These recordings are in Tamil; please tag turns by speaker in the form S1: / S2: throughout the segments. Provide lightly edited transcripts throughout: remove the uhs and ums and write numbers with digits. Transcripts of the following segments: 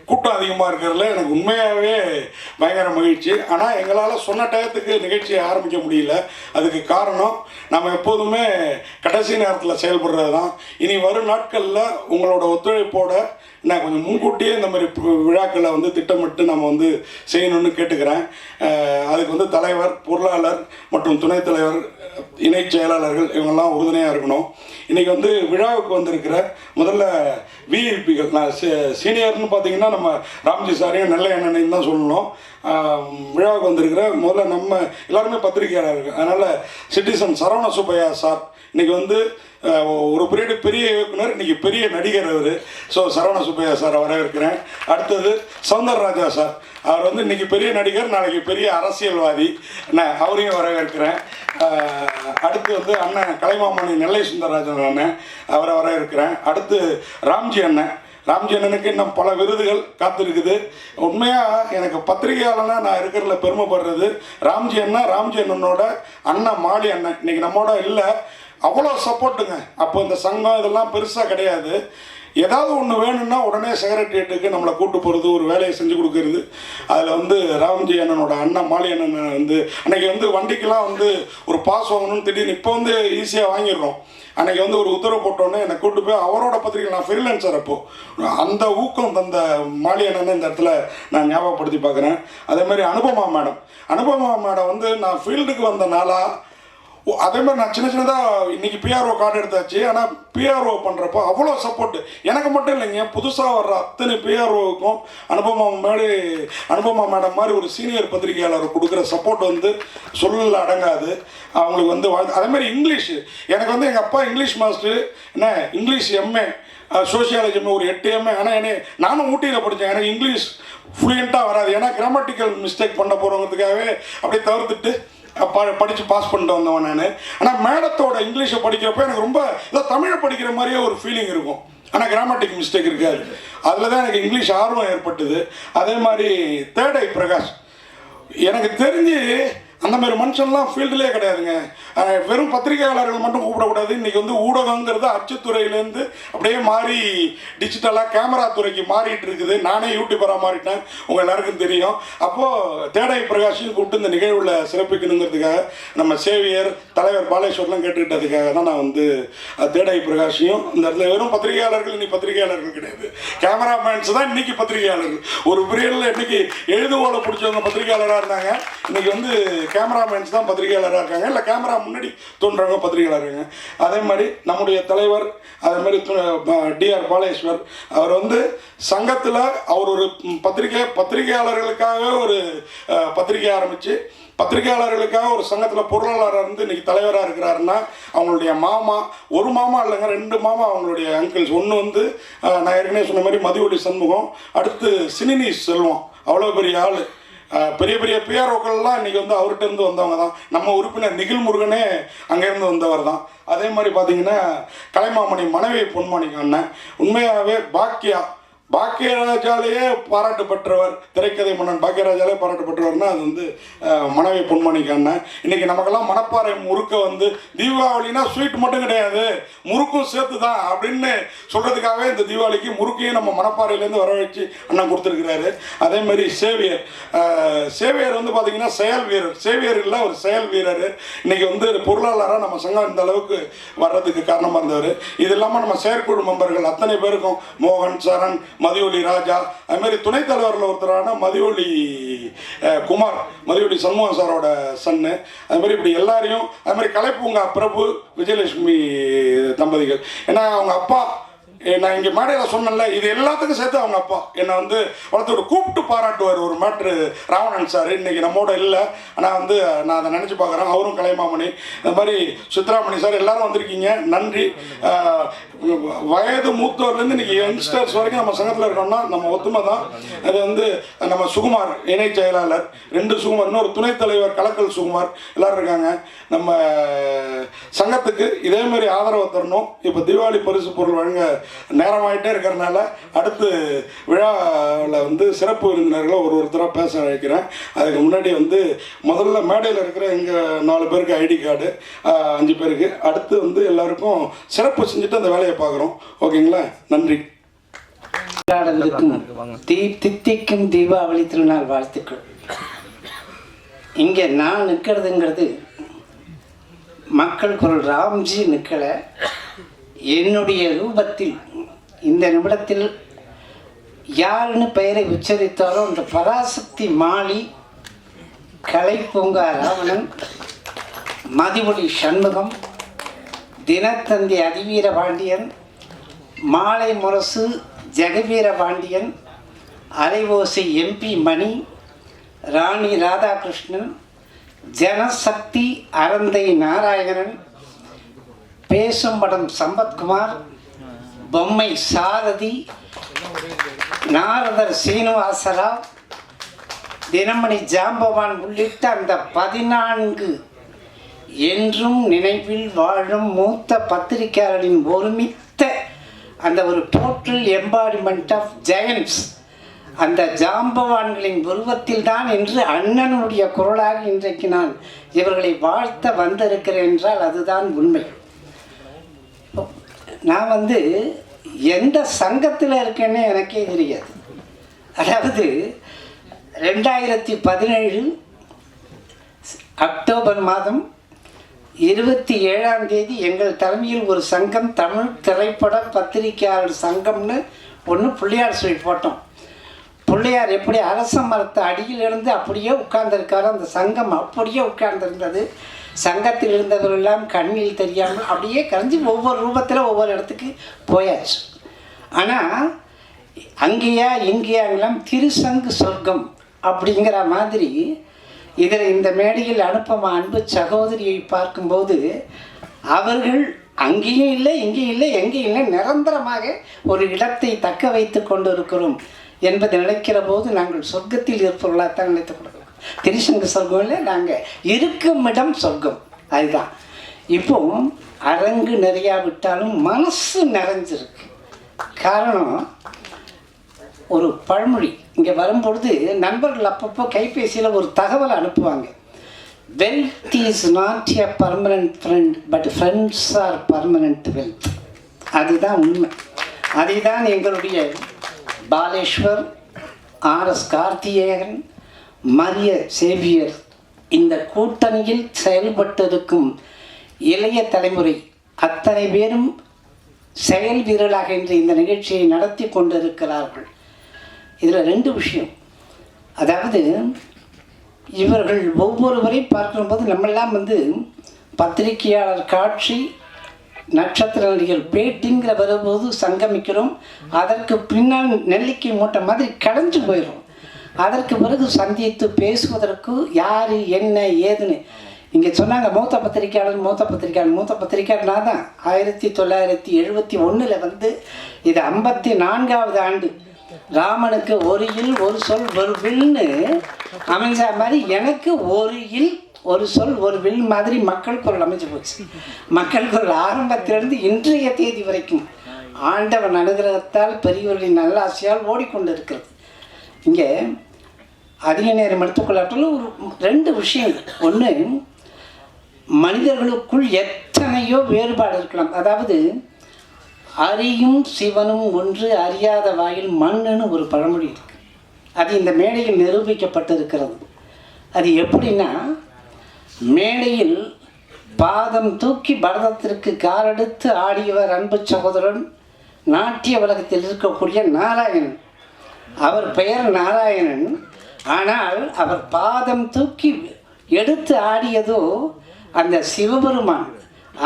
S1: கூட்டம் அதிகமாக இருக்கிறதுல எனக்கு உண்மையாகவே பயங்கர மகிழ்ச்சி. ஆனால் எங்களால் சொன்ன டயத்துக்கு நிகழ்ச்சியை ஆரம்பிக்க முடியல. அதுக்கு காரணம் நம்ம எப்போதுமே கடைசி நேரத்தில் செயல்படுறது தான். இனி வரும் நாட்களில் உங்களோட ஒத்துழைப்போட நான் கொஞ்சம் முன்கூட்டியே இந்த மாதிரி விழாக்களை வந்து திட்டமிட்டு நம்ம வந்து செய்யணும்னு கேட்டுக்கிறேன். அதுக்கு வந்து தலைவர், பொருளாளர் மற்றும் துணைத் தலைவர், இணை செயலாளர்கள் இவங்கெல்லாம் உறுதுணையாக இருக்கணும். இன்றைக்கி வந்து விழாவுக்கு வந்திருக்கிற முதல்ல விஐபிகள், நான் சீனியர்னு பார்த்தீங்கன்னா நம்ம ராம்ஜி சாரையும் நெல்லை அண்ணனையும் தான் சொல்லணும். விழாவுக்கு வந்திருக்கிற முதல்ல நம்ம எல்லாருமே பத்திரிகையாளர்கள். அதனால் சிட்டிசன் சரவண சுப்பையா சார் இன்றைக்கி வந்து ஒரு பெரிய இயக்குனர், இன்றைக்கி பெரிய நடிகர் அவர். ஸோ சரவண சுப்பையா சாரை வரவேற்கிறேன். அடுத்தது சௌந்தரராஜா சார், அவர் வந்து இன்றைக்கி பெரிய நடிகர், நாளைக்கு பெரிய அரசியல்வாதி, நான் அவரையும் வரவேற்கிறேன். அடுத்து வந்து அண்ணன் கலைமாமணி நெல்லை சுந்தரராஜன் அண்ணன், அவரை வரவேற்கிறேன். அடுத்து ராம்ஜி அண்ணனுக்கு இன்னும் பல விருதுகள் காத்திருக்குது. உண்மையாக எனக்கு பத்திரிகையாளனாக நான் இருக்கிறதுல பெருமைப்படுறது ராம்ஜி அண்ணனோட அண்ணன் மாலி அண்ணன் இன்றைக்கி நம்மோட இல்லை. அவ்வளோ சப்போர்ட்டுங்க. அப்போ இந்த சங்கம் இதெல்லாம் பெருசாக கிடையாது. ஏதாவது ஒன்று வேணும்னா உடனே செக்ரட்டரியேட்டுக்கு நம்மளை கூட்டு போகிறது, ஒரு வேலையை செஞ்சு கொடுக்கறது. அதில் வந்து ராம்ஜி அண்ணனோட அண்ணன் மாலி அண்ணன் வந்து அன்றைக்கி வந்து வண்டிக்கெலாம் வந்து ஒரு பாஸ் வாங்கணும்னு திடீர்னு இப்போ வந்து ஈஸியாக வாங்கிடுறோம். அன்றைக்கி வந்து ஒரு உத்தரவு போட்டோன்னே என்னை கூட்டு போய் அவரோட பத்திரிகை, நான் ஃப்ரீலான்சர் அப்போது, அந்த ஊக்கம் தந்த மாலி அண்ணன் இந்த இடத்துல நான் ஞாபகப்படுத்தி பார்க்குறேன். அதேமாதிரி அனுபமா மேடம் வந்து நான் ஃபீல்டுக்கு வந்த நாளாக அதேமாதிரி நான் சின்னதாக இன்றைக்கி பிஆர்ஓ கார்டு எடுத்தாச்சு. ஆனால் பிஆர்ஓ பண்ணுறப்போ அவ்வளோ சப்போர்ட்டு எனக்கு மட்டும் இல்லைங்க, புதுசாக வர்ற அத்தனை பிஆர்ஓவுக்கும் அனுபமா மேடம் மாதிரி ஒரு சீனியர் பத்திரிகையாளர் கொடுக்குற சப்போர்ட் வந்து சொல்ல அடங்காது. அவங்களுக்கு வந்து அதேமாதிரி இங்கிலீஷு, எனக்கு வந்து எங்கள் அப்பா இங்கிலீஷ் மாஸ்டர், என்ன இங்கிலீஷ் எம்ஏ, சோஷியாலஜி ஒரு 8 எம்ஏ. ஆனால் நானும் ஊட்டியில் படித்தேன். எனக்கு இங்கிலீஷ் ஃப்ளூயண்ட்டாக வராது. ஏன்னா கிராமட்டிக்கல் மிஸ்டேக் பண்ண போகிறவங்கிறதுக்காகவே அப்படியே தவிர்த்துட்டு படித்து பாஸ் பண்ணிட்டு வந்தவன் நான். ஆனால் மேடத்தோட இங்கிலீஷை படிக்கிறப்ப எனக்கு ரொம்ப ஏதோ தமிழை படிக்கிற மாதிரியே ஒரு ஃபீலிங் இருக்கும். ஆனால் கிராமட்டிக் மிஸ்டேக் இருக்காது. அதில் தான் எனக்கு இங்கிலீஷ் ஆர்வம் ஏற்பட்டது. அதே மாதிரி தேர்ட் ஐ பிரகாஷ், எனக்கு தெரிஞ்சு அந்த மாதிரி மனுஷன்லாம் ஃபீல்டுலேயே கிடையாதுங்க. வெறும் பத்திரிகையாளர்கள் மட்டும் கூப்பிடக்கூடாது. இன்றைக்கி வந்து ஊடகங்கிறது அச்சுத்துறையிலேருந்து அப்படியே மாறி டிஜிட்டலாக கேமரா துறைக்கு மாறிட்டு இருக்குது. நானே யூடியூபராக மாறிட்டேன், உங்கள் எல்லாருக்கும் தெரியும். அப்போது தேடை பிரகாஷையும் கூப்பிட்டு இந்த நிகழ்வில் சிறப்பிக்கணுங்கிறதுக்காக நம்ம சேவியர் தலைவர் பாலேஸ்வரெலாம் கேட்டுக்கிட்டதுக்காக தான் நான் வந்து தேடை பிரகாஷையும் இந்த இடத்துல, வெறும் பத்திரிகையாளர்கள் இன்னைக்கு பத்திரிகையாளர்கள் கிடையாது, கேமராமேன்ஸ் தான் இன்றைக்கி பத்திரிகையாளர்கள். ஒரு பீரியடில் இன்றைக்கி எழுதுகோலை பிடிச்சவங்க பத்திரிகையாளராக இருந்தாங்க, இன்றைக்கி வந்து கேமராமேன்ஸ் தான் பத்திரிகையாளராக இருக்காங்க, இல்லை கேமரா முன்னாடி தோன்றவங்க பத்திரிகையாளர் இருக்காங்க. அதே மாதிரி நம்முடைய தலைவர், அதே மாதிரி டிஆர் பாலேஸ்வர், அவர் வந்து சங்கத்தில் அவர் ஒரு பத்திரிகையாளர்களுக்காக ஒரு பத்திரிகை ஆரம்பித்து பத்திரிகையாளர்களுக்காக ஒரு சங்கத்தில் பொருளாளராக இருந்து இன்றைக்கி தலைவராக இருக்கிறாருன்னா அவங்களுடைய மாமா, ஒரு மாமா இல்லைங்க 2 மாமா அவங்களுடைய அங்கிள்ஸ். ஒன்று வந்து நான் ஏற்கனவே சொன்ன மாதிரி மதிவொலி சண்முகம், அடுத்து சினினி செல்வம், அவ்வளோ பெரிய ஆள். பெரிய பிஆர்ஓக்கள்லாம் இன்றைக்கி வந்து அவர்கிட்ட இருந்து வந்தவங்க தான். நம்ம உறுப்பினர் நிகில் முருகனே அங்கேருந்து வந்தவர் தான். அதே மாதிரி பார்த்திங்கன்னா கலைமாமணி மனைவி பொன்மாணிக்கம் அண்ணன், உண்மையாகவே பாக்கியராஜாலேயே பாராட்டு பெற்றவர், திரைக்கதை மன்னன் பாக்கியராஜாலே பாராட்டு பெற்றவர்னா அது வந்து மனைவி பொன்மணிக்கு அண்ணன். இன்றைக்கி நமக்கெல்லாம் மணப்பாறை முறுக்க வந்து தீபாவளினா ஸ்வீட் மட்டும் கிடையாது, முறுக்கும் சேர்த்து தான் அப்படின்னு சொல்கிறதுக்காகவே இந்த தீபாவளிக்கு முறுக்கையும் நம்ம மணப்பாறையிலேருந்து வர வச்சு அண்ணன் கொடுத்துருக்கிறாரு. அதேமாதிரி சேவியர் வந்து பார்த்திங்கன்னா சேவியர் இல்லை, ஒரு செயல் வீரர். இன்றைக்கி வந்து பொருளாளராக நம்ம சங்கம் இந்த அளவுக்கு வர்றதுக்கு காரணமாக இருந்தவர். இது இல்லாமல் நம்ம செயற்குழு மெம்பர்கள் அத்தனை பேருக்கும், மோகன், சரண், மதிவொலி ராஜா, அதுமாதிரி துணைத் தலைவரில் ஒருத்தரான மதிவொலி குமார், மதிவொலி சண்முகம் சாரோட சன்னு, அதுமாதிரி இப்படி எல்லாரையும், அதுமாதிரி கலைப்பூங்கா பிரபு, விஜயலட்சுமி தம்பதிகள். ஏன்னா அவங்க அப்பா, நான் இங்கே மேடையில் சொன்னேன்ல, இது எல்லாத்துக்கும் சேர்த்து அவங்க அப்பா என்னை வந்து வளர்த்து கூப்பிட்டு பாராட்டுவார். ஒரு மேட்ரு ராவணன் சார் இன்றைக்கி நம்மோட இல்லை, ஆனால் வந்து நான் அதை நினச்சி பார்க்குறேன். அவரும் கலைமாமணி, அது மாதிரி சித்ராமணி சார், எல்லோரும் வந்திருக்கீங்க, நன்றி. வயது மூத்தவர்லேருந்து இன்றைக்கி யங்ஸ்டர்ஸ் வரைக்கும் நம்ம சங்கத்தில் இருக்கோம்னா நம்ம ஒத்துமை தான். அது வந்து நம்ம சுகுமார் இணை செயலாளர், 2 சுகுமார், இன்னொரு துணைத் தலைவர் கலக்கல் சுகுமார், எல்லோரும் இருக்காங்க. நம்ம சங்கத்துக்கு இதேமாரி ஆதரவு தரணும். இப்போ தீபாவளி பரிசு பொருள் வழங்க நேரமாயிட்டே இருக்கிறதுனால அடுத்து விழாவில் வந்து சிறப்பு விருந்தினர்களை ஒருத்தராக பேச அழைக்கிறேன். அதுக்கு முன்னாடி வந்து முதல்ல மேடையில் இருக்கிற எங்கள் 4 பேருக்கு ஐடி கார்டு, 5 பேருக்கு, அடுத்து வந்து எல்லாருக்கும் சிறப்பு செஞ்சுட்டு அந்த வேலையை பார்க்குறோம். ஓகேங்களா? நன்றி.
S2: இருக்கும் தித்திக்கும் தீபாவளி திருநாள் வாழ்த்துக்கள். இங்கே நான் நிற்கிறதுங்கிறது மக்கள் குரல் ராம்ஜி நிற்கலை, என்னுடைய ரூபத்தில் இந்த நிமிடத்தில் யாருன்னு பெயரை உச்சரித்தாலும் அந்த பராசக்தி மாலி, கலை பூங்கா ராவணன், மதிமொழி சண்முகம், தினத்தந்தி அதிவீர பாண்டியன், மாலை முரசு ஜெகவீர பாண்டியன், அலைவோசை எம்பி மணி, ராணி ராதாகிருஷ்ணன், ஜனசக்தி அறந்தை நாராயணன், பேசும் படம் சம்பத்குமார், பொம்மை சாரதி, நாரதர் சீனிவாசராவ், தினமணி ஜாம்பவான் உள்ளிட்ட அந்த 14 என்றும் நினைவில் வாழும் மூத்த பத்திரிகையாளரின் ஒருமித்த அந்த ஒரு டோட்டல் எம்பாடிமெண்ட் ஆஃப் ஜெயன்ட்ஸ், அந்த ஜாம்பவான்களின் உருவத்தில் தான் என்று அண்ணனுடைய குரலாக இன்றைக்கு நான் இவர்களை வாழ்த்த வந்திருக்கிறேன் என்றால் அதுதான் உண்மை. நான் எந்த சங்கத்தில் இருக்கேன்னு எனக்கே தெரியாது. அதாவது 2017 அக்டோபர் மாதம் 27 எங்கள் தலைமையில் ஒரு சங்கம், தமிழ் திரைப்பட பத்திரிகையாளர் சங்கம்னு ஒன்று பிள்ளையார் சொல்லி போட்டோம். பிள்ளையார் எப்படி அரச மரத்தை அடியிலிருந்து அப்படியே உட்கார்ந்துருக்காரோ அந்த சங்கம் அப்படியே உட்கார்ந்துருந்தது. சங்கத்தில் இருந்தவர்களெல்லாம் கண்ணில் தெரியாமல் அப்படியே கரைஞ்சி ஒவ்வொரு ரூபத்தில் ஒவ்வொரு இடத்துக்கு போயாச்சு. ஆனால் அங்கேயா இங்கேயாங்கெல்லாம் திருசங்கு சொர்க்கம் அப்படிங்கிற மாதிரி இதில் இந்த மேடையில் அனுப்பம அன்பு சகோதரியை பார்க்கும்போது அவர்கள் அங்கேயும் இல்லை இங்கேயும் இல்லை எங்கேயும் இல்லை, நிரந்தரமாக ஒரு இடத்தை தக்க வைத்து கொண்டு இருக்கிறோம் என்பதை நினைக்கிற போது நாங்கள் சொர்க்கத்தில் இருப்பவர்களாகத்தான் நினைத்து கொடுக்கிறோம். திருசங்கு சொர்க்கம் இல்லை, நாங்கள் இருக்கும் இடம் சொர்க்கம். அதுதான் இப்போ அரங்கு நிறையா விட்டாலும் மனசு நிறைஞ்சிருக்கு. காரணம் ஒரு பழமொழி, இங்கே வரும்பொழுது நண்பர்கள் அப்பப்போ கைபேசியில் ஒரு தகவலை அனுப்புவாங்க. Wealth is not a permanent friend but friends are permanent wealth. அதுதான் உண்மை. அதை தான் எங்களுடைய பாலேஸ்வர், ஆர்எஸ் கார்த்திகேயன், மரிய சேவியர் இந்த கூட்டணியில் செயல்பட்டிருக்கும் இளைய தலைமுறை அத்தனை பேரும் செயல் வீரர்களாக இன்று இந்த நிகழ்ச்சியை நடத்தி கொண்டிருக்கிறார்கள். இதில் 2 விஷயம். அதாவது இவர்கள் ஒவ்வொருவரை பார்க்கும்போது நம்மெல்லாம் பத்திரிகையாளர் காட்சி, நட்சத்திர நடிகர் பேட்டிங்கிற வரும்போது சங்கமிக்கிறோம். அதற்கு பின்னால் நெல்லிக்கை மூட்டை மாதிரி கடைஞ்சு போயிடும். அதற்கு பிறகு சந்தித்து பேசுவதற்கு யார் என்ன ஏதுன்னு இங்கே சொன்னாங்க. மூத்த பத்திரிகையாளர் நான் தான். 1971 இது 54வது ஆண்டு. ராமனுக்கு ஒரு இல் ஒரு சொல் ஒரு வில்னு அமைஞ்ச மாதிரி எனக்கு ஒரு இல் ஒரு சொல் ஒரு வில் மாதிரி மக்கள் குரல் அமைஞ்சு போச்சு. மக்கள் குரல் ஆரம்பத்திலிருந்து இன்றைய தேதி வரைக்கும் ஆண்டவன் அனுகிரகத்தால் பெரியவர்களின் நல்லாசையால் ஓடிக்கொண்டு இருக்கிறது. இங்கே அதிக நேரம் எடுத்துக்கொள்ளாட்டாலும் ஒரு 2 விஷயங்கள். ஒன்று, மனிதர்களுக்குள் எத்தனையோ வேறுபாடு இருக்கலாம். அதாவது அறியும் சிவனும் ஒன்று, அறியாத வாயில் மண்ணுன்னு ஒரு பழமொழி இருக்கு. அது இந்த மேடையில் நிரூபிக்கப்பட்டிருக்கிறது. அது எப்படின்னா, மேடையில் பாதம் தூக்கி பரதத்திற்கு காலெடுத்து ஆடியவர் அன்பு சகோதரன், நாட்டிய உலகத்தில் இருக்கக்கூடிய நாராயணன். அவர் பெயர் நாராயணன். ஆனால் அவர் பாதம் தூக்கி எடுத்து ஆடியதோ அந்த சிவபெருமான்.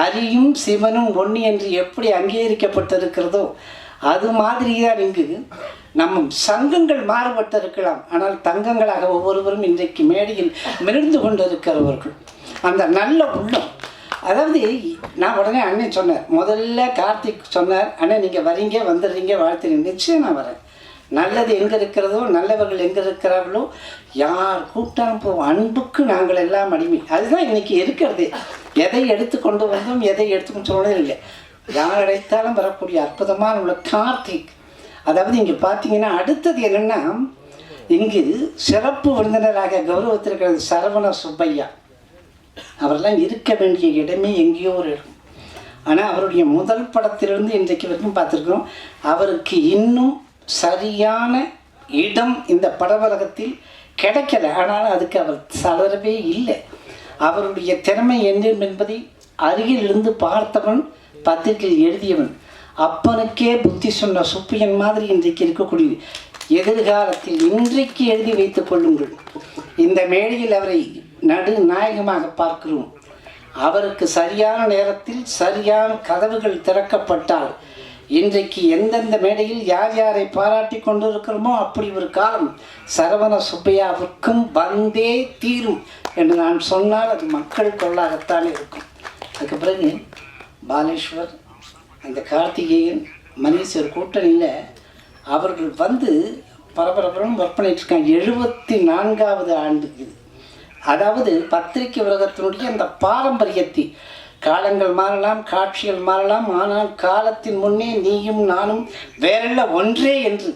S2: அறியும் சிவனும் ஒன்று என்று எப்படி அங்கீகரிக்கப்பட்டிருக்கிறதோ அது மாதிரி தான் இங்கு நம்ம சங்கங்கள் மாறுபட்டிருக்கலாம். ஆனால் தங்கங்களாக ஒவ்வொருவரும் இன்றைக்கு மேடையில் மிளிர்ந்து கொண்டிருக்கிறவர்கள். அந்த நல்ல உள்ளம். அதாவது நான் உடனே அண்ணன் சொன்னேன், முதல்ல கார்த்திக் சொன்னார், அண்ணன் நீங்கள் வரீங்க வந்துடுறீங்க வாழ்த்துறீங்க. நிச்சயம் நான் வரேன். நல்லது எங்கே இருக்கிறதோ, நல்லவர்கள் எங்கே இருக்கிறார்களோ, யார் கூப்பிட்டாலும் போவோம். அன்புக்கு நாங்கள் எல்லாம் அடிமை. அதுதான் இன்றைக்கி இருக்கிறதே. எதை எடுத்து கொண்டு வந்தோம், எதை எடுத்துக்கொண்டு சொல்லவே இல்லை. யார் அடைத்தாலும் வரக்கூடிய அற்புதமான உள்ள கார்த்திக். அதாவது இங்கே பார்த்தீங்கன்னா அடுத்தது என்னென்னா, இங்கு சிறப்பு விருந்தினராக கௌரவத்திருக்கிறது சரவண சுப்பையா. அவரெல்லாம் இருக்க வேண்டிய இடமே எங்கேயோ ஒரு இடம். ஆனால் அவருடைய முதல் படத்திலிருந்து இன்றைக்கு வரைக்கும் பார்த்துருக்கோம். அவருக்கு இன்னும் சரியான இடம் இந்த படவலகத்தில் கிடைக்கல. ஆனால் அதுக்கு அவர் சலரவே இல்லை. அவருடைய திறமை என்ன என்பதை அருகில் இருந்து பார்த்தவன், பத்திரிகையில் எழுதியவன், அப்பனுக்கே புத்தி சொன்ன சுப்பியன் மாதிரி இன்றைக்கு இருக்கக்கூடிய எதிர்காலத்தில் இன்றைக்கு எழுதி வைத்துக் கொள்ளுங்கள். இந்த மேடையில் அவரை நடுநாயகமாக பார்க்கிறோம். அவருக்கு சரியான நேரத்தில் சரியான கதவுகள் திறக்கப்பட்டால் இன்றைக்கு எந்தெந்த மேடையில் யார் யாரை பாராட்டி கொண்டிருக்கிறோமோ அப்படி ஒரு காலம் சரவண சுப்பையாவிற்கும் வந்தே தீரும் என்று நான் சொன்னால் அது மக்கள் கொள்ளாகத்தான் இருக்கும். அதுக்கு பிறகு பாலேஸ்வர், அந்த கார்த்திகேயன், மணீஸ்வர் கூட்டணியில் அவர்கள் வந்து பரபரப்புடன் ஒர்க் பண்ணிட்டு இருக்காங்க. 74வது ஆண்டு இது. அதாவது பத்திரிகை உலகத்தினுடைய அந்த பாரம்பரியத்தை, காலங்கள் மாறலாம், காட்சிகள் மாறலாம், ஆனால் காலத்தின் முன்னே நீயும் நானும் வேறல்ல ஒன்றே என்று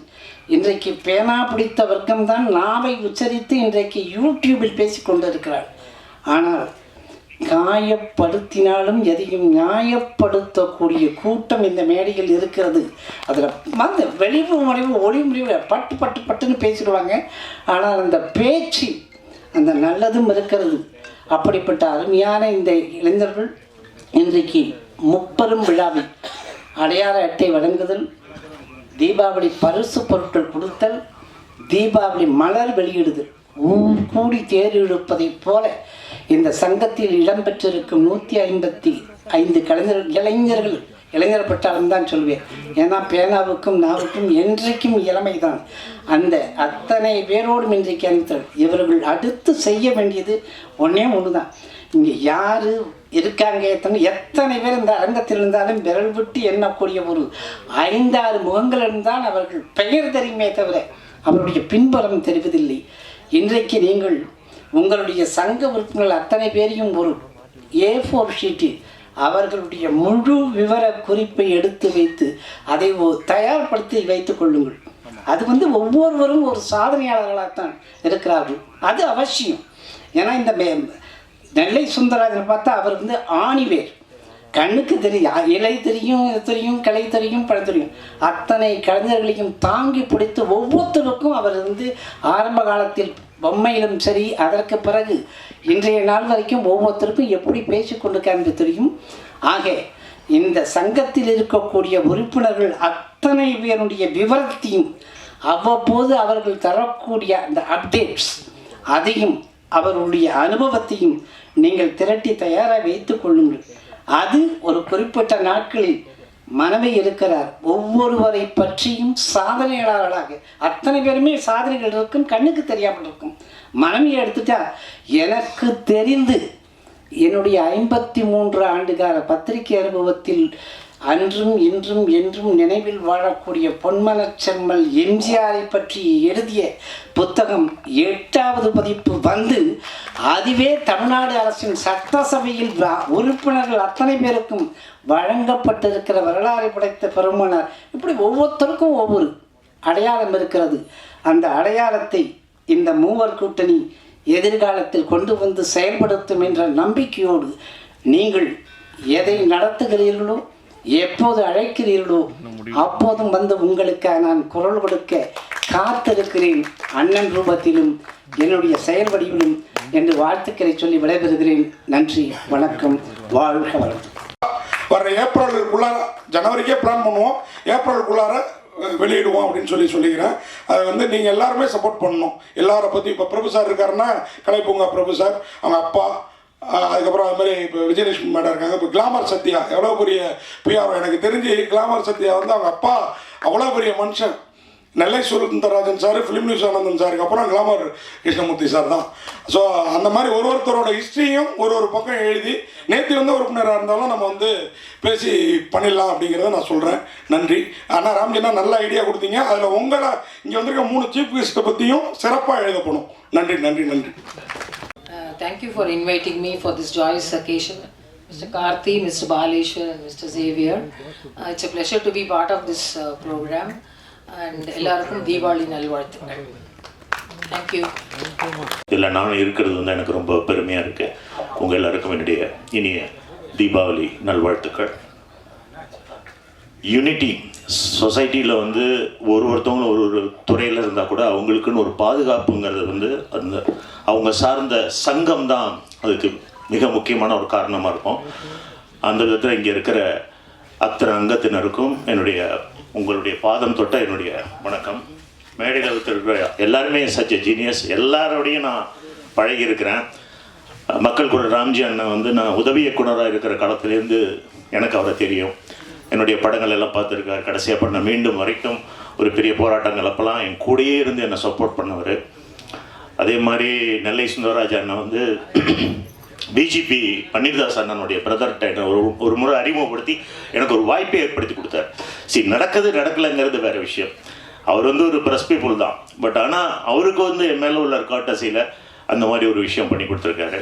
S2: இன்றைக்கு பேனா பிடித்த வர்க்கம்தான் நாவை உச்சரித்து இன்றைக்கு யூடியூபில் பேசி கொண்டிருக்கிறார். ஆனால் காயப்படுத்தினாலும் எதையும் நியாயப்படுத்தக்கூடிய கூட்டம் இந்த மேடையில் இருக்கிறது. அதில் வந்து வெளிவு முறைவு ஒளி முறைவு பட்டு பட்டு பட்டுன்னு பேசிடுவாங்க. ஆனால் அந்த பேச்சு அந்த நல்லதும் இருக்கிறது. அப்படிப்பட்ட அருமையான இந்த இளைஞர்கள் இன்றைக்கு முப்பெரும் விழாவில் அடையாள அட்டை வழங்குதல், தீபாவளி பரிசு பொருட்கள் கொடுத்தல், தீபாவளி மலர் வெளியிடுதல், ஊர் கூடி தேர் இழுப்பதைப் போல இந்த சங்கத்தில் இடம்பெற்றிருக்கும் 155 இளைஞர் பட்டாளம் தான் சொல்வேன். ஏன்னா பேனாவுக்கும் நாவுக்கும் என்றைக்கும் இளமை தான். அந்த அத்தனை பேரோடும் இன்றைக்கு அனுப்பித்தார். இவர்கள் அடுத்து செய்ய வேண்டியது ஒன்று தான். இங்கே யார் இருக்காங்க, எத்தனை பேர் இந்த அரங்கத்தில் இருந்தாலும் விரல் விட்டு எண்ணக்கூடிய ஒரு 5-6 முகங்கள் இருந்தால் அவர்கள் பெயர் தெரியுமே தவிர அவருடைய பின்புறம் தெரிவதில்லை. இன்றைக்கு நீங்கள் உங்களுடைய சங்க உறுப்பினர்கள் அத்தனை பேரையும் ஒரு A4 ஷீட்டு அவர்களுடைய முழு விவர குறிப்பை எடுத்து வைத்து அதை தயார்படுத்தி வைத்துக் கொள்ளுங்கள். அது வந்து ஒவ்வொருவரும் ஒரு சாதனையாளர்களாகத்தான் இருக்கிறார்கள். அது அவசியம். ஏன்னா இந்த நெல்லை சுந்தரராஜனை பார்த்தா அவர் வந்து ஆணிவேர், கண்ணுக்கு தெரியும், இலை தெரியும், தெரியும், கிளை தெரியும், பழம் தெரியும், அத்தனை கலைஞர்களையும் தாங்கி பிடித்து ஒவ்வொருத்தருக்கும் அவர் வந்து ஆரம்ப காலத்தில் பொம்மையிலும் சரி, அதற்கு பிறகு இன்றைய நாள் வரைக்கும் ஒவ்வொருத்தருக்கும் எப்படி பேசிக்கொண்டிருக்கார் என்று தெரியும். ஆக இந்த சங்கத்தில் இருக்கக்கூடிய உறுப்பினர்கள் அத்தனை பேருடைய விவரத்தையும் அவ்வப்போது அவர்கள் தரக்கூடிய அந்த அப்டேட்ஸ் அதையும் அவர்களுடைய அனுபவத்தையும் நீங்கள் திரட்டி தயாராக வைத்துக் கொள்ளுங்கள். அது ஒரு குறிப்பிட்ட நாட்களில் மனைவி இருக்கிறார். ஒவ்வொருவரை பற்றியும் சாதனையாளர்களாக அத்தனை பேருமே சாதனைகள் இருக்கும், கண்ணுக்கு தெரியாமல் இருக்கும். மனைவியை எடுத்துட்டா எனக்கு தெரிந்து என்னுடைய 53 ஆண்டுகால பத்திரிகை அனுபவத்தில் அன்றும் இன்றும் என்றும் நினைவில் வாழக்கூடிய பொன்மனச்செம்மல் எம்ஜிஆரை பற்றி எழுதிய புத்தகம் 8வது பதிப்பு வந்து அதுவே தமிழ்நாடு அரசின் சட்டசபையில் உறுப்பினர்கள் அத்தனை பேருக்கும் வழங்கப்பட்டிருக்கிற வரலாறு படைத்த பெருமானார். இப்படி ஒவ்வொருத்தருக்கும் ஒவ்வொரு அடையாளம் இருக்கிறது. அந்த அடையாளத்தை இந்த மூவர் கூட்டணி எதிர்காலத்தில் கொண்டு வந்து செயல்படுத்தும் என்ற நம்பிக்கையோடு நீங்கள் எதை நடத்துகிறீர்களோ, எப்போது அழைக்கிறீர்களோ அப்போதும் வந்து உங்களுக்காக நான் குரல் கொடுக்க காத்திருக்கிறேன். அண்ணன் ரூபத்திலும் என்னுடைய செயல் வடிவிலும் என்று வாழ்த்துக்களை சொல்லி விடைபெறுகிறேன். நன்றி, வணக்கம், வாழ்க வளர்த்து.
S1: வர ஏப்ரலுக்குள்ளார, ஜனவரிக்கே பிளான் பண்ணுவோம், ஏப்ரலுக்குள்ளார வெளியிடுவோம் அப்படின்னு சொல்லிக்கிறேன். அதை வந்து நீங்கள் எல்லாருமே சப்போர்ட் பண்ணணும். எல்லாரை பற்றி இப்போ பிரபு சார் இருக்காருன்னா கலைப்பூங்கா பிரபு சார், அவங்க அப்பா, அதுக்கப்புறம் அது மாதிரி இப்போ விஜயலட்சுமி மேடம் இருக்காங்க. இப்போ கிளாமர் சத்யா எவ்வளோ பெரிய பிஆர்ஓ. எனக்கு தெரிஞ்சு கிளாமர் சத்யா வந்து அவங்க அப்பா அவ்வளோ பெரிய மனுஷன். Nellai Sundararajan sir, film news Anandan சாருக்கு அப்புறம் கிளாமர் கிருஷ்ணமூர்த்தி சார் தான். ஸோ அந்த மாதிரி ஒருத்தரோட ஹிஸ்ட்ரியும் ஒரு பக்கம் எழுதி நேற்று வந்து உறுப்பினராக இருந்தாலும் நம்ம வந்து பேசி பண்ணிடலாம் அப்படிங்கிறத நான் சொல்கிறேன். நன்றி. ஆனால் ராம்ஜினா நல்ல ஐடியா கொடுத்தீங்க. அதில் உங்களை இங்கே வந்திருக்க 3 சீஃப் கெஸ்ட்டை பற்றியும் சிறப்பாக எழுதப்படும். நன்றி நன்றி நன்றி.
S3: Thank you for inviting me for this joyous occasion, Mr. Karthi, Mr. Baleshwar and Mr. Xavier. It's a pleasure to be part of this program and எல்லாருக்கும் தீபாவளி நல்வாழ்த்துக்கள். Thank you.
S4: இதில் நான் இருக்கிறது வந்து எனக்கு ரொம்ப பெருமையாக இருக்குது. உங்கள் எல்லாருக்கும் என்னுடைய இனிய தீபாவளி நல்வாழ்த்துக்கள். யூனிட்டி சொசைட்டியில் வந்து ஒருத்தவங்களும் ஒரு துறையில் இருந்தால் கூட அவங்களுக்குன்னு ஒரு பாதுகாப்புங்கிறது வந்து அந்த அவங்க சார்ந்த சங்கம் தான் அதுக்கு மிக முக்கியமான ஒரு காரணமாக இருக்கும். அந்த விதத்தில் இங்கே இருக்கிற அத்தனை அங்கத்தினருக்கும் உங்களுடைய பாதம் தொட்ட என்னுடைய வணக்கம். மேடையில் இருக்கிற எல்லாருமே சச் ஜீனியஸ், எல்லாரோடையும் நான் பழகியிருக்கிறேன். மக்கள் கூட ராம்ஜி அண்ணன் வந்து நான் உதவி இயக்குனராக இருக்கிற காலத்துலேருந்து எனக்கு அவரை தெரியும். என்னுடைய படங்கள் எல்லாம் பார்த்துருக்காரு. கடைசியாக பண்ண மீண்டும் வரைக்கும் ஒரு பெரிய போராட்டங்கள் அப்போல்லாம் என் கூடயே இருந்து என்னை சப்போர்ட் பண்ணவர். அதே மாதிரி நெல்லை சுந்தரராஜ் அண்ணன் வந்து பிஜிபி பன்னீர்தாஸ் அண்ணனுடைய பிரதர்கிட்ட என்னை ஒரு முறை அறிமுகப்படுத்தி எனக்கு ஒரு வாய்ப்பை ஏற்படுத்தி கொடுத்தார். நடக்கலைங்கிறது வேறு விஷயம். அவர் வந்து ஒரு ப்ரெஸ் பீப்புள் தான், பட் ஆனால் அவருக்கு வந்து என் மேலே உள்ள காட்டசியில் அந்த மாதிரி ஒரு விஷயம் பண்ணி கொடுத்துருக்காரு.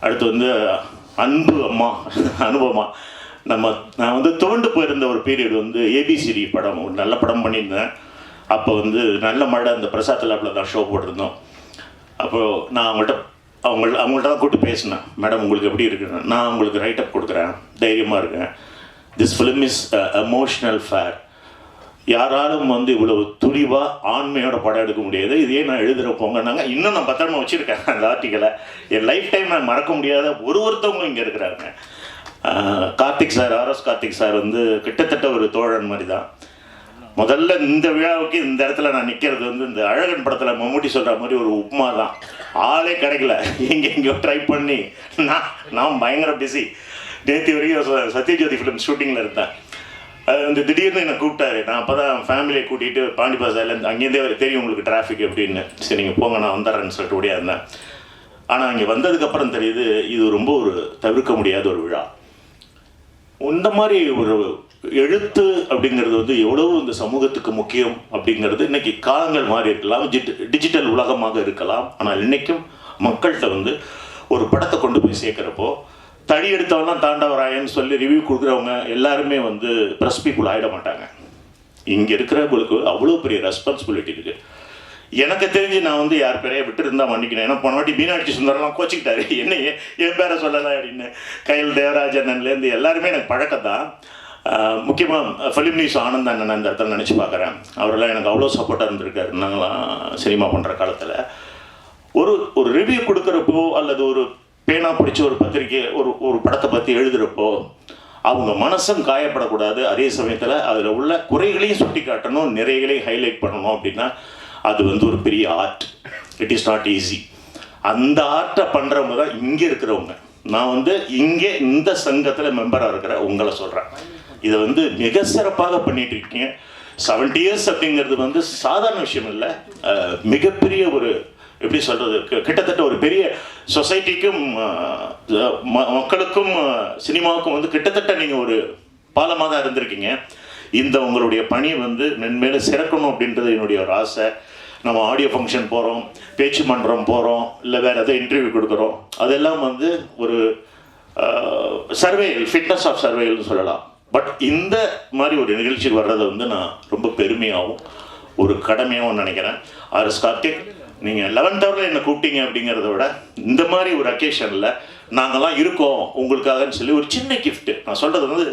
S4: அடுத்து வந்து அன்பு அம்மா அனுபவமா நான் வந்து துவண்டு போயிருந்த ஒரு பீரியட் வந்து ஏபிசிடி படம், ஒரு நல்ல படம் பண்ணியிருந்தேன். அப்போ வந்து நல்ல மழை, அந்த பிரசாத் லேபில் தான் ஷோ போட்டிருந்தோம். அப்போது நான் அவங்கள்ட்ட தான் கூப்பிட்டு பேசினேன். மேடம் உங்களுக்கு எப்படி இருக்குன்னு. நான் உங்களுக்கு ரைட்டப் கொடுக்குறேன், தைரியமாக இருக்கேன். This film is emotional fair. யாராலும் வந்து இவ்வளவு துணிவாக ஆண்மையோட படம் எடுக்க முடியாது. இதே நான் எழுதுகிற போங்கன்னாங்க. இன்னும் நான் பத்திரமா வச்சுருக்கேன் அந்த ஆர்டிக்கலை. என் லைஃப் டைம் நான் மறக்க முடியாத ஒருத்தவங்களும் இங்கே இருக்கிறாங்க. Karthik sir, RS Karthik sir வந்து கிட்டத்தட்ட ஒரு தோழன் மாதிரி தான். முதல்ல இந்த விழாவுக்கு இந்த இடத்துல நான் நிற்கிறது வந்து இந்த அழகன் படத்தில் மம்முட்டி சொல்கிற மாதிரி ஒரு உப்புமா தான். ஆளே கிடைக்கல, எங்கெங்கேயோ ட்ரை பண்ணி நான் பயங்கர பிஸி. நேற்று வரைக்கும் சத்யஜோதி ஃபிலிம் ஷூட்டிங்கில் இருந்தேன். அது வந்து திடீர்னு என்னை கூப்பிட்டாரு. நான் அப்போ தான் ஃபேமிலியை கூட்டிகிட்டு பாண்டிபாசாலேருந்து, அங்கேருந்தே தெரியும் உங்களுக்கு டிராஃபிக் எப்படின்னு. சரி நீங்கள் போங்க நான் வந்துடுறேன்னு சொல்லிட்டு ஓடியா இருந்தேன். ஆனால் இங்கே வந்ததுக்கப்புறம் தெரியுது இது ரொம்ப ஒரு தவிர்க்க முடியாத ஒரு விழா. இந்த மாதிரி ஒரு எழுத்து அப்படிங்கிறது வந்து எவ்வளவு இந்த சமூகத்துக்கு முக்கியம் அப்படிங்கிறது இன்றைக்கி காலங்கள் மாறி இருக்கலாம், டிஜிட்டல் உலகமாக இருக்கலாம். ஆனால் இன்றைக்கும் மக்கள்கிட்ட வந்து ஒரு படத்தை கொண்டு போய் சேர்க்குறப்போ தடி எடுத்தவெல்லாம் தாண்டவராயன்னு சொல்லி ரிவ்யூ கொடுக்குறவங்க எல்லாருமே வந்து ப்ரெஸ் பீப்புள் ஆகிட மாட்டாங்க. இங்கே இருக்கிறவங்களுக்கு அவ்வளோ பெரிய ரெஸ்பான்சிபிலிட்டி இருக்குது. எனக்கு தெரிஞ்சு நான் வந்து யார் பேரையே விட்டுருந்தா மன்னிக்கணும். ஏன்னா போன வாட்டி மீனாட்சி சுந்தரெலாம் கோச்சிக்கிட்டாரு, என்ன என் பேரை சொல்லலை அப்படின்னு. கையில் தேவராஜன்லேருந்து எல்லாருமே எனக்கு பழக்கம் தான். முக்கியமாக ஃபிலிம் நியூஸ் ஆனந்த் அண்ணன் இந்த இடத்துல நினச்சி பார்க்குறேன். அவரெல்லாம் எனக்கு அவ்வளோ சப்போர்ட்டாக இருந்திருக்காரு. நாங்களாம் சினிமா பண்ணுற காலத்தில் ஒரு ரிவ்யூ கொடுக்குறப்போ அல்லது ஒரு பேனா பிடிச்ச ஒரு பத்திரிக்கை ஒரு படத்தை பற்றி எழுதுகிறப்போ அவங்க மனசும் காயப்படக்கூடாது. அதே சமயத்தில் அதில் உள்ள குறைகளையும் சுட்டி காட்டணும், நிறைகளையும் ஹைலைட் பண்ணணும். அப்படின்னா அது வந்து ஒரு பெரிய art. It is not easy. அந்த ஆர்ட்டை பண்ணுறவங்க தான் இங்கே இருக்கிறவங்க. நான் வந்து இங்கே இந்த சங்கத்தில் மெம்பராக இருக்கிற உங்களை சொல்கிறேன். இதை வந்து மிக சிறப்பாக பண்ணிட்டு இருக்கீங்க. 70 years அப்படிங்கிறது வந்து சாதாரண விஷயம் இல்லை. மிகப்பெரிய ஒரு எப்படி சொல்கிறது, கிட்டத்தட்ட ஒரு பெரிய சொசைட்டிக்கும் மக்களுக்கும் சினிமாவுக்கும் வந்து கிட்டத்தட்ட நீங்கள் ஒரு பாலமாக தான் இருந்திருக்கீங்க. இந்த உங்களுடைய பணி வந்து மென்மேலும் சிறக்கணும் அப்படின்றது என்னுடைய ஒரு ஆசை. நம்ம ஆடியோ ஃபங்க்ஷன் போகிறோம், பேச்சு மன்றம் போகிறோம், இல்லை வேறு எதாவது இன்டர்வியூ கொடுக்குறோம். அதெல்லாம் வந்து ஒரு சர்வேயல், ஃபிட்னஸ் ஆஃப் சர்வேயல்னு சொல்லலாம். பட் இந்த மாதிரி ஒரு நிகழ்ச்சிக்கு வர்றதை வந்து நான் ரொம்ப பெருமையாகவும் ஒரு கடமையாகவும் நினைக்கிறேன். ஆர்எஸ் கார்த்திக், நீங்கள் 11th hour என்னை கூப்பிட்டீங்க அப்படிங்கிறத விட இந்த மாதிரி ஒரு அக்கேஷனில் நாங்கள்லாம் இருக்கோம் உங்களுக்காகன்னு சொல்லி ஒரு சின்ன கிஃப்ட்டு. நான் சொல்கிறது வந்து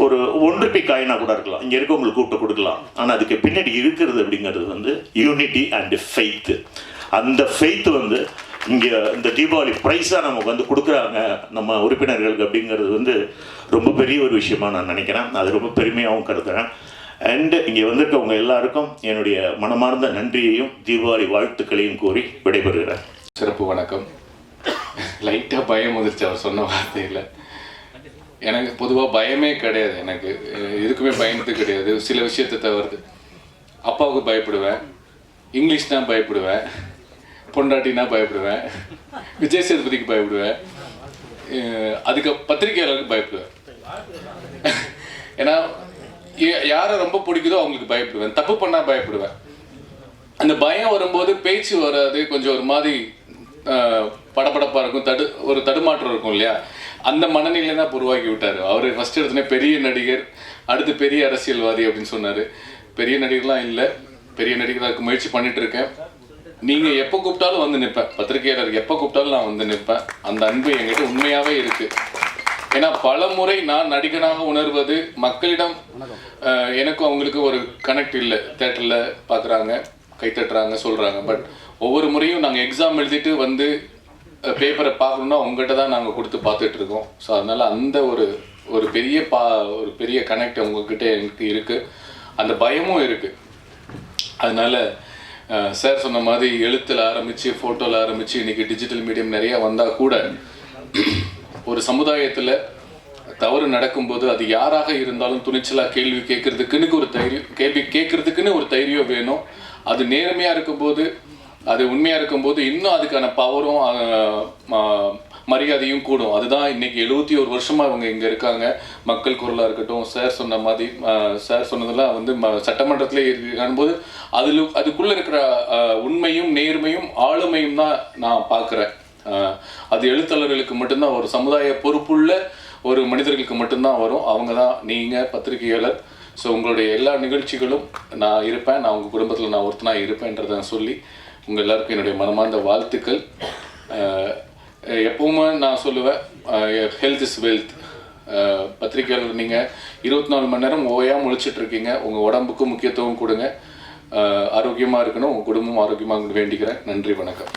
S4: ஒரு ₹1 காயினாக கூட இருக்கலாம், இங்கே இருக்க உங்களுக்கு கூப்பிட்டு கொடுக்கலாம். ஆனால் அதுக்கு பின்னாடி இருக்கிறது அப்படிங்கிறது வந்து யூனிட்டி அண்ட் ஃபெய்த்து. அந்த ஃபெய்த்து வந்து இங்கே இந்த தீபாவளி ப்ரைஸாக நமக்கு வந்து கொடுக்குறாங்க நம்ம உறுப்பினர்களுக்கு அப்படிங்கிறது வந்து ரொம்ப பெரிய ஒரு விஷயமா நான் நினைக்கிறேன். அது ரொம்ப பெருமையாகவும் கருதுகிறேன். அண்டு இங்கே வந்திருக்கவங்க எல்லாருக்கும் என்னுடைய மனமார்ந்த நன்றியையும் தீபாவளி வாழ்த்துக்களையும் கூறி விடைபெறுகிறேன்.
S5: சிறப்பு வணக்கம். லைட்டாக பயம் வந்துருச்சு அவர் சொன்ன வார்த்தையில். எனக்கு பொதுவாக பயமே கிடையாது, எனக்கு எதுக்குமே பயந்து கிடையாது. சில விஷயத்தை தவிர்த்து அப்பாவுக்கு பயப்படுவேன், இங்கிலீஷ்னா பயப்படுவேன், பொண்டாட்டினா பயப்படுவேன், விஜய் சேதுபதிக்கு பயப்படுவேன், அதுக்கு பத்திரிகையாளருக்கு பயப்படுவேன். ஏன்னா யாரை ரொம்ப பிடிக்குதோ அவங்களுக்கு பயப்படுவேன், தப்பு பண்ணால் பயப்படுவேன். அந்த பயம் வரும்போது பேச்சு வராது, கொஞ்சம் ஒரு மாதிரி படபடப்பாக இருக்கும், ஒரு தடுமாற்றம் இருக்கும் இல்லையா? அந்த மனநிலை தான் உருவாக்கி விட்டார். அவர் ஃபஸ்ட் எடுத்தோடனே பெரிய நடிகர், அடுத்து பெரிய அரசியல்வாதி அப்படின்னு சொன்னார். பெரிய நடிகர்லாம் இல்லை, பெரிய நடிகராக முயற்சி பண்ணிட்டு இருக்கேன். நீங்கள் எப்போ கூப்பிட்டாலும் வந்து நிற்பேன், பத்திரிகையாளர் எப்போ கூப்பிட்டாலும் நான் வந்து நிற்பேன். அந்த அன்பு என்கிட்ட உண்மையாகவே இருக்குது. ஏன்னா பல முறை நான் நடிகனாக உணர்வது மக்களிடம் எனக்கும் அவங்களுக்கு ஒரு கனெக்ட் இல்லை. தேட்டரில் பார்க்குறாங்க, கைத்தட்டுறாங்க, சொல்கிறாங்க. பட் ஒவ்வொரு முறையும் நாங்கள் எக்ஸாம் எழுதிட்டு வந்து பேப்பரை பார்க்கணுன்னா உங்கள்கிட்ட தான் நாங்கள் கொடுத்து பார்த்துட்ருக்கோம். ஸோ அதனால் அந்த ஒரு பெரிய கனெக்ட் உங்ககிட்ட எனக்கு இருக்குது. அந்த பயமும் இருக்குது. அதனால் சார் சொன்ன மாதிரி எழுத்தில் ஆரம்பித்து ஃபோட்டோவில் ஆரம்பித்து இன்றைக்கி டிஜிட்டல் மீடியம் நிறையா வந்தால் கூட ஒரு சமுதாயத்தில் தவறு நடக்கும்போது அது யாராக இருந்தாலும் துணிச்சலாக கேள்வி கேட்கறதுக்குன்னு ஒரு தைரியம் வேணும். அது நேர்மையாக இருக்கும்போது, அது உண்மையாக இருக்கும்போது இன்னும் அதுக்கான பவரும் மரியாதையும் கூடும். அதுதான் இன்னைக்கு 71 வருஷமாக அவங்க இங்கே இருக்காங்க. மக்கள் குரலாக இருக்கட்டும், சார் சொன்ன மாதிரி சார் சொன்னதெல்லாம் வந்து சட்டமன்றத்திலே காணும்போது அதுக்குள்ளே இருக்கிற உண்மையும் நேர்மையும் ஆளுமையும் தான் நான் பார்க்குறேன். அது எழுத்தாளர்களுக்கு மட்டும்தான், ஒரு சமுதாய பொறுப்புள்ள ஒரு மனிதர்களுக்கு மட்டும்தான் வரும். அவங்க தான் நீங்கள் பத்திரிகையாளர். ஸோ உங்களுடைய எல்லா நிகழ்ச்சிகளும் நான் இருப்பேன், நான் உங்கள் குடும்பத்தில் நான் ஒருத்தனாக இருப்பேன்றதை சொல்லி உங்கள் எல்லாருக்கும் என்னுடைய மனமார்ந்த வாழ்த்துக்கள். எப்பவுமே நான் சொல்லுவேன், ஹெல்த் இஸ் வெல்த். பத்திரிகையாளர் நீங்கள் 24 மணி நேரம் ஓயாமல் முழிச்சிட்ருக்கீங்க. உங்கள் உடம்புக்கும் முக்கியத்துவம் கொடுங்க. ஆரோக்கியமாக இருக்கணும், உங்கள் குடும்பம் ஆரோக்கியமாக வேண்டிக்கிறேன். நன்றி, வணக்கம்.